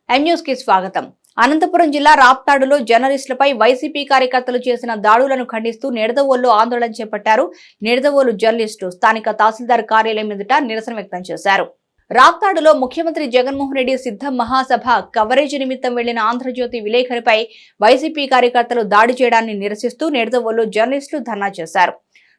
News కి స్వాగతం. అనంతపురం జిల్లా రాప్తాడులో జర్నలిస్టులపై వైసీపీ కార్యకర్తలు చేసిన దాడులను ఖండిస్తూ నిడదవోలులో ఆందోళన చేపట్టారు. నిడదవోలు జర్నలిస్టులు స్థానిక తహసీల్దార్ కార్యాలయం ఎదుట నిరసన వ్యక్తం చేశారు. రాప్తాడులో ముఖ్యమంత్రి జగన్మోహన్ రెడ్డి సిద్ధం మహాసభ కవరేజ్ నిమిత్తం వెళ్లిన ఆంధ్రజ్యోతి విలేకరిపై వైసీపీ కార్యకర్తలు దాడి చేయడాన్ని నిరసిస్తూ నిడదవోలులో జర్నలిస్టులు ధర్నా చేశారు.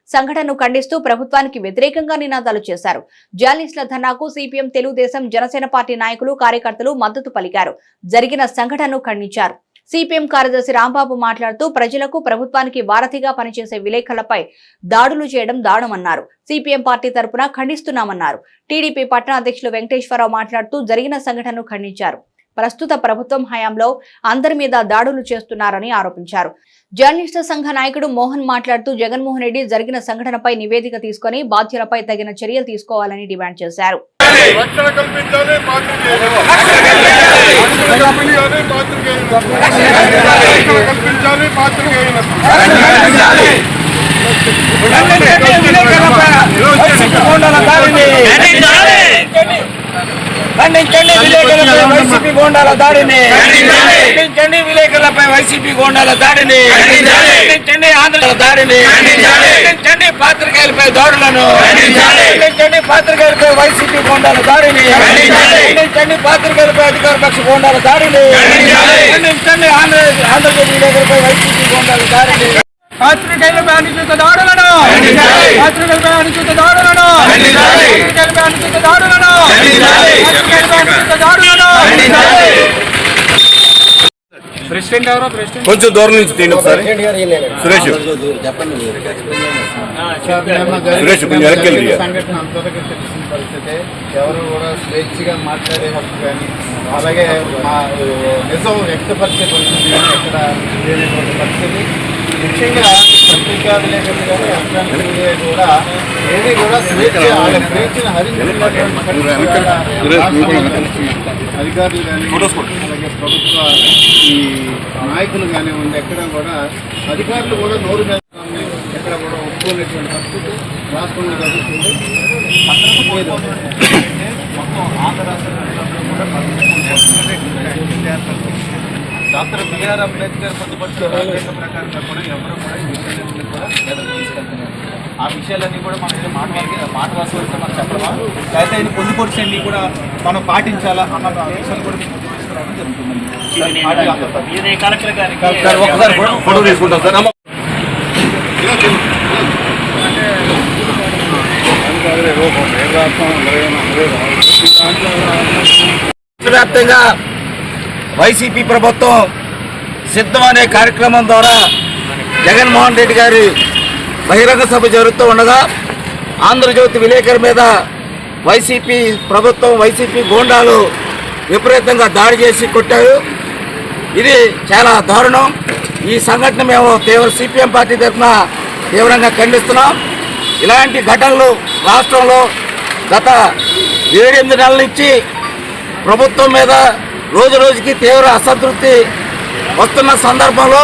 సంఘటనను ఖండిస్తూ ప్రభుత్వానికి వ్యతిరేకంగా నినాదాలు చేశారు. జర్నలిస్టుల ధర్నాకు సిపిఎం, తెలుగుదేశం, జనసేన పార్టీ నాయకులు, కార్యకర్తలు మద్దతు పలికారు. జరిగిన సంఘటనను ఖండించారు. సిపిఎం కార్యదర్శి రాంబాబు మాట్లాడుతూ ప్రజలకు, ప్రభుత్వానికి వారధిగా పనిచేసే విలేకరులపై దాడులు చేయడం దారుణమన్నారు. సిపిఎం పార్టీ తరపున ఖండిస్తున్నామన్నారు. టీడీపీ పట్టణ అధ్యక్షులు వెంకటేశ్వరరావు మాట్లాడుతూ జరిగిన సంఘటనను ఖండించారు. ప్రస్తుత ప్రభుత్వం హయాంలో అందరి మీద దాడులు చేస్తున్నారని ఆరోపించారు. జర్నలిస్టుల సంఘ నాయకుడు మోహన్ మాట్లాడుతూ జగన్మోహన్ రెడ్డి జరిగిన సంఘటనపై నివేదిక తీసుకుని బాధ్యులపై తగిన చర్యలు తీసుకోవాలని డిమాండ్ చేశారు. ఖండించండి విలేకరులపై వైసీపీ గోండాల దాడిని, ఖండించండి విలేకరులపై వైసీపీ గోండాల దాడిని, ఖండించండి ఆంధ్ర దాడిని, ఖండించండి పాత్రికేయులపై దాడులను, ఖండించండి పాత్రికేయులపై వైసీపీ గోండాల దాడిని, ఖండించండి పాత్రికేయులపై అధికార పక్ష గోండాల దాడిని, ఖండించండి ఆంధ్రప్రదేశ్ విలేకరులపై వైసీపీ గోండాల దాడిని, పాత్రికేయులపై అనుచిత దాడులను, పాత్రికేయులపై అనుచిత దాడులను, పాత్రికేయులపై అనుచిత దాడులను, ప్రెసిడెంట్ ఎవరో కొంచెం దూరం నుంచి తీయండి ఒకసారి. సురేష్ కొంచెం వెనక్కి వెళ్ళి. సంఘటన అంతవరకు తెలిసిన పరిస్థితి, ఎవరు కూడా స్వేచ్ఛగా మాట్లాడే హక్కు కానీ అలాగే నిజం వ్యక్తపరిచే పరిస్థితి ఎక్కడ లేనటువంటి పరిస్థితి. ముఖ్యంగా పత్రికా విలేకరులు కానీ ఎలక్ట్రానిక్ మీడియా కూడా ఏది కూడా స్వేచ్ఛ వాళ్ళ స్వేచ్ఛను హరించినటువంటి అధికారులు కానీ అలాగే ప్రభుత్వ ఈ నాయకులు కానివ్వండి ఎక్కడ కూడా అధికారులు కూడా నోరు మీద ఎక్కడ కూడా ఒప్పుకునేటువంటి పరిస్థితి రాష్ట్రంలో జరుగుతుంది. మొత్తం ఆంధ్ర రాష్ట్రంలో కూడా డాక్టర్ బిఆర్ అంబేద్కర్ పొందుపరిచిన రాజ్యాంగ ప్రకారంగా కూడా ఎవరు కూడా ఈ విషయాలన్నీ కూడా ఎదురు తీసుకెళ్తున్నారు. ఆ విషయాలన్నీ కూడా మనం మాట వాస్తవంతో మనం చెప్పడమా, అయితే ఆయన పొందుపరిచండి కూడా మనం పాటించాలా అన్న విషయాలు కూడా మీకు తీసుకురావడం జరుగుతుందండి. వ్యాప్తంగా వైసీపీ ప్రభుత్వం సిద్ధం అనే కార్యక్రమం ద్వారా జగన్మోహన్ రెడ్డి గారి బహిరంగ సభ జరుగుతూ ఉండగా ఆంధ్రజ్యోతి విలేకరు మీద వైసీపీ ప్రభుత్వం, వైసీపీ గూండాలు విపరీతంగా దాడి చేసి కొట్టారు. ఇది చాలా దారుణం. ఈ సంఘటన మేము సిపిఎం పార్టీ తరఫున తీవ్రంగా ఖండిస్తున్నాం. ఇలాంటి ఘటనలు రాష్ట్రంలో గత 7-8 నెలల నుంచి ప్రభుత్వం మీద రోజు రోజుకి తీవ్ర అసంతృప్తి వస్తున్న సందర్భంలో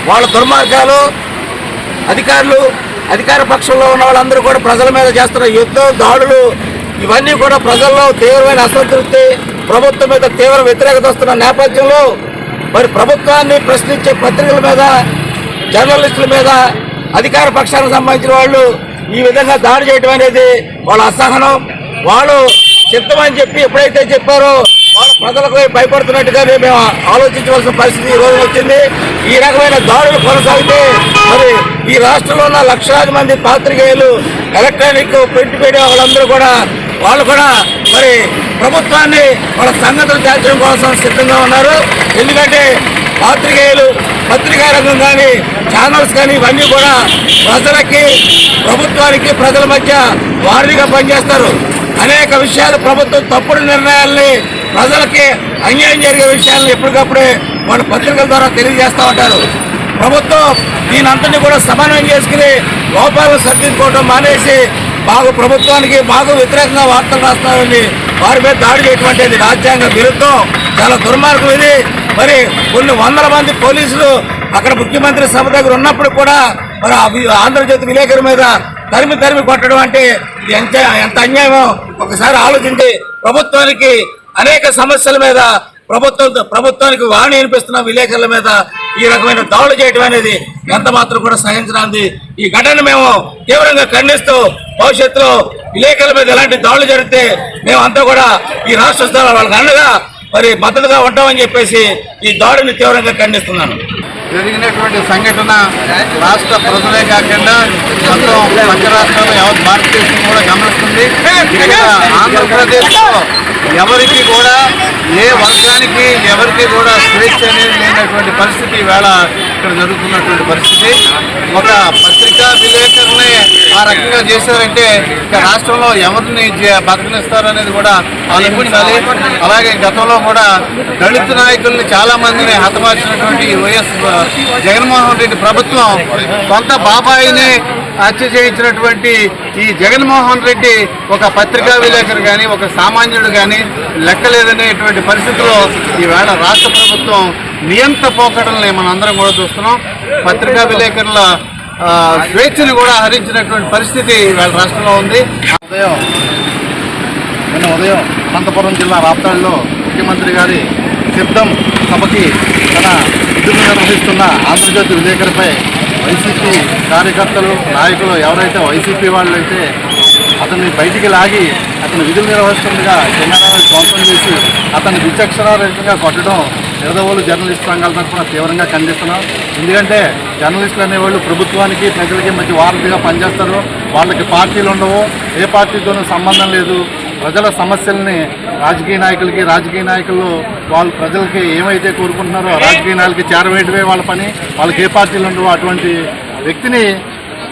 వాళ్ళ దుర్మార్గాలు, అధికారులు, అధికార పక్షంలో ఉన్న వాళ్ళందరూ కూడా ప్రజల మీద చేస్తున్న యుద్ధం, దాడులు ఇవన్నీ కూడా ప్రజల్లో తీవ్రమైన అసంతృప్తి, ప్రభుత్వం మీద తీవ్ర వ్యతిరేకత వస్తున్న నేపథ్యంలో మరి ప్రభుత్వాన్ని ప్రశ్నించే పత్రికల మీద, జర్నలిస్టుల మీద అధికార పక్షానికి సంబంధించిన వాళ్ళు ఈ విధంగా దాడి చేయడం అనేది వాళ్ళ అసహనం. వాళ్ళు సిద్ధమని చెప్పి ఎప్పుడైతే చెప్పారో వాళ్ళు ప్రజలకు భయపడుతున్నట్టుగానే మేము ఆలోచించవలసిన పరిస్థితి ఈ రోజు వచ్చింది. ఈ రకమైన దాడులు కొనసాగితే మరి ఈ రాష్ట్రంలో ఉన్న లక్షలాది మంది పాత్రికేయులు, ఎలక్ట్రానిక్, ప్రింట్ మీడియా వాళ్ళందరూ కూడా వాళ్ళు కూడా మరి ప్రభుత్వాన్ని వాళ్ళ సంగతులు తేల్చడం కోసం సిద్ధంగా ఉన్నారు. ఎందుకంటే పాత్రికేయులు, పత్రికా రంగం కానీ, ఛానల్స్ కానీ ఇవన్నీ కూడా ప్రజలకి, ప్రభుత్వానికి, ప్రజల మధ్య వారధిగా పనిచేస్తారు. అనేక విషయాలు ప్రభుత్వం తప్పుడు నిర్ణయాల్ని, ప్రజలకి అన్యాయం జరిగే విషయాలను ఎప్పటికప్పుడే వాళ్ళ పత్రికల ద్వారా తెలియజేస్తూ ఉంటారు. ప్రభుత్వం దీనంతని కూడా సమన్వయం చేసుకుని లోపాలను సరిదిద్దుకోవడం మానేసి ప్రభుత్వానికి వ్యతిరేకంగా వార్తలు రాస్తారని వారి మీద దాడి చేయటువంటి రాజ్యాంగ విరుద్ధం, చాలా దుర్మార్గం ఇది. మరి కొన్ని వందల మంది పోలీసులు అక్కడ ముఖ్యమంత్రి సభ దగ్గర ఉన్నప్పుడు కూడా మరి ఆంధ్రజ్యోతి విలేకరు మీద తరిమి కొట్టడం అంటే ఎంత అన్యాయమో ఒకసారి ఆలోచించి ప్రభుత్వానికి అనేక సమస్యల మీద ప్రభుత్వానికి వాణి అనిపిస్తున్న విలేకరుల మీద ఈ రకమైన దాడులు చేయడం అనేది ఎంత మాత్రం కూడా సహించరాంది. ఈ ఘటనను మేము తీవ్రంగా ఖండిస్తూ భవిష్యత్తులో విలేకరుల మీద ఎలాంటి దాడులు జరిగితే మేమంతా కూడా ఈ రాష్ట్ర స్థాయిలో వాళ్ళకి అండగా మరి మద్దతుగా ఉంటామని చెప్పేసి ఈ దాడిని తీవ్రంగా ఖండిస్తున్నాను. జరిగినటువంటి సంఘటన రాష్ట్ర ప్రజలే కాకుండా మొత్తం పక్క రాష్ట్రాలు యావత్ భారతదేశం కూడా గమనిస్తుంది. ఇక్కడ ఆంధ్రప్రదేశ్లో ఎవరికి కూడా ఏ వర్గానికి ఎవరికి కూడా స్వేచ్ఛ అనేది లేనటువంటి పరిస్థితి ఈవేళ ఇక్కడ జరుగుతున్నటువంటి పరిస్థితి. ఒక పత్రికా విలేకరులే ఆ రకంగా చేశారంటే ఇక రాష్ట్రంలో ఎవరిని బతకనిస్తారు అనేది కూడా ఆలోచించాలి. అలాగే గతంలో కూడా దళిత నాయకుల్ని చాలా మందిని హతమార్చినటువంటి వైఎస్ జగన్మోహన్ రెడ్డి ప్రభుత్వం సొంత బాబాయిని హత్య చేయించినటువంటి ఈ జగన్మోహన్ రెడ్డి ఒక పత్రికా విలేకరు కానీ ఒక సామాన్యుడు కానీ లెక్కలేదనేటువంటి పరిస్థితిలో ఈవేళ రాష్ట్ర ప్రభుత్వం నియంత పోకడల్ని మనందరం కూడా చూస్తున్నాం. పత్రికా విలేకరుల స్వేచ్ఛను కూడా హరించినటువంటి పరిస్థితి ఈవేళ రాష్ట్రంలో ఉంది. ఉదయం అనంతపురం జిల్లా రాప్తాడులో ముఖ్యమంత్రి గారి సిద్ధం సభకి తన విధులు నిర్వహిస్తున్న ఆంధ్రజ్యోతి విలేకరిపై వైసీపీ కార్యకర్తలు నాయకులు ఎవరైతే వైసీపీ వాళ్ళు అయితే అతన్ని బయటికి లాగి అతను విధులు నిర్వహిస్తుండగా కెమెరాను ధ్వంసం చేసి అతన్ని విచక్షణారహితంగా కొట్టడం నిడదవోలు జర్నలిస్ట్ సంఘాల తరఫున తీవ్రంగా ఖండిస్తున్నాం. ఎందుకంటే జర్నలిస్టులు అనేవాళ్ళు ప్రభుత్వానికి ప్రజలకి మధ్య వారధిగా పనిచేస్తారు. వాళ్ళకి పార్టీలు ఉండవు, ఏ పార్టీతోనూ సంబంధం లేదు. ప్రజల సమస్యల్ని రాజకీయ నాయకులు వాళ్ళు ప్రజలకి ఏమైతే కోరుకుంటున్నారో రాజకీయ నాయకులకి చేరవేయడమే వాళ్ళ పని. వాళ్ళకి ఏ పార్టీలు ఉండవు. అటువంటి వ్యక్తిని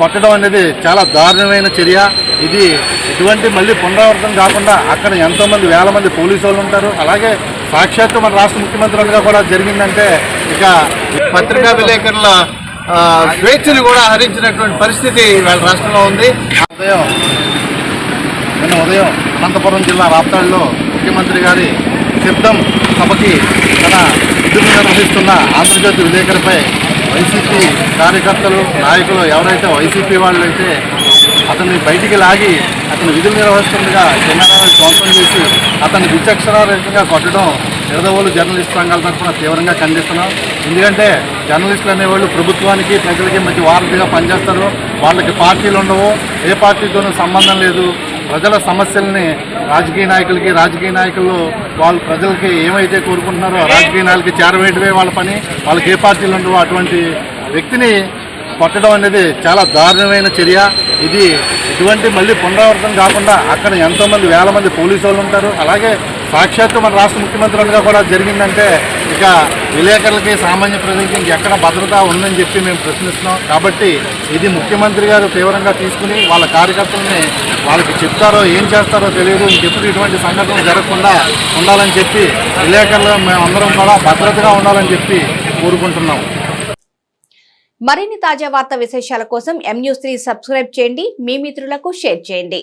కొట్టడం అనేది చాలా దారుణమైన చర్య. ఇది ఇటువంటి మళ్ళీ పునరావృతం కాకుండా అక్కడ ఎంతోమంది వేల మంది పోలీసు వాళ్ళు ఉంటారు. అలాగే సాక్షాత్తు మన రాష్ట్ర ముఖ్యమంత్రులుగా కూడా జరిగిందంటే ఇక పత్రికా విలేకరుల స్వేచ్ఛను కూడా హరించినటువంటి పరిస్థితి వాళ్ళ రాష్ట్రంలో ఉంది. ఉదయం అనంతపురం జిల్లా రాప్తాడులో ముఖ్యమంత్రి గారి సిద్ధం సభకి తన విధులు నిర్వహిస్తున్న ఆంధ్రజ్యోతి విలేకరిపై వైసీపీ కార్యకర్తలు నాయకులు ఎవరైతే వైసీపీ వాళ్ళు అయితే అతన్ని బయటికి లాగి అతను విధులు నిర్వహిస్తుండగా కెమెరాను ధ్వంసం చేసి అతన్ని విచక్షణారహితంగా కొట్టడం నిడదవోలు జర్నలిస్ట్ సంఘాల తరఫున తీవ్రంగా ఖండిస్తున్నాం. ఎందుకంటే జర్నలిస్టులు అనేవాళ్ళు ప్రభుత్వానికి ప్రజలకి మధ్య వారధిగా పనిచేస్తారు. వాళ్ళకి పార్టీలు ఉండవు, ఏ పార్టీతోనూ సంబంధం లేదు. ప్రజల సమస్యల్ని రాజకీయ నాయకులు వాళ్ళు ప్రజలకి ఏమైతే కోరుకుంటున్నారో రాజకీయ నాయకులకి చేరవేయడమే వాళ్ళ పని. వాళ్ళకి ఏ పార్టీలు ఉండవు. అటువంటి వ్యక్తిని కొట్టడం అనేది చాలా దారుణమైన చర్య. ఇది ఇటువంటి మళ్ళీ పునరావృతం కాకుండా అక్కడ ఎంతోమంది వేల మంది పోలీసు వాళ్ళు ఉంటారు. అలాగే సాక్షాత్తు మన రాష్ట్ర ముఖ్యమంత్రులుగా కూడా జరిగిందంటే ఇక విలేకరులకి సామాన్య ప్రజలకి ఇంకెక్కడ భద్రత ఉందని చెప్పి మేము ప్రశ్నిస్తున్నాం. కాబట్టి ఇది ముఖ్యమంత్రి గారు తీవ్రంగా తీసుకుని వాళ్ళ కార్యకర్తలని వాళ్ళకి చెప్తారో ఏం చేస్తారో తెలియదు. ఇంకెప్పుడు ఇటువంటి సంఘటనలు జరగకుండా ఉండాలని చెప్పి విలేకరులు మేమందరం కూడా భద్రతగా ఉండాలని చెప్పి కోరుకుంటున్నాం. మరిన్ని తాజా వార్తా విశేషాల కోసం M News 3 సబ్స్క్రైబ్ చేయండి, మీ మిత్రులకు షేర్ చేయండి.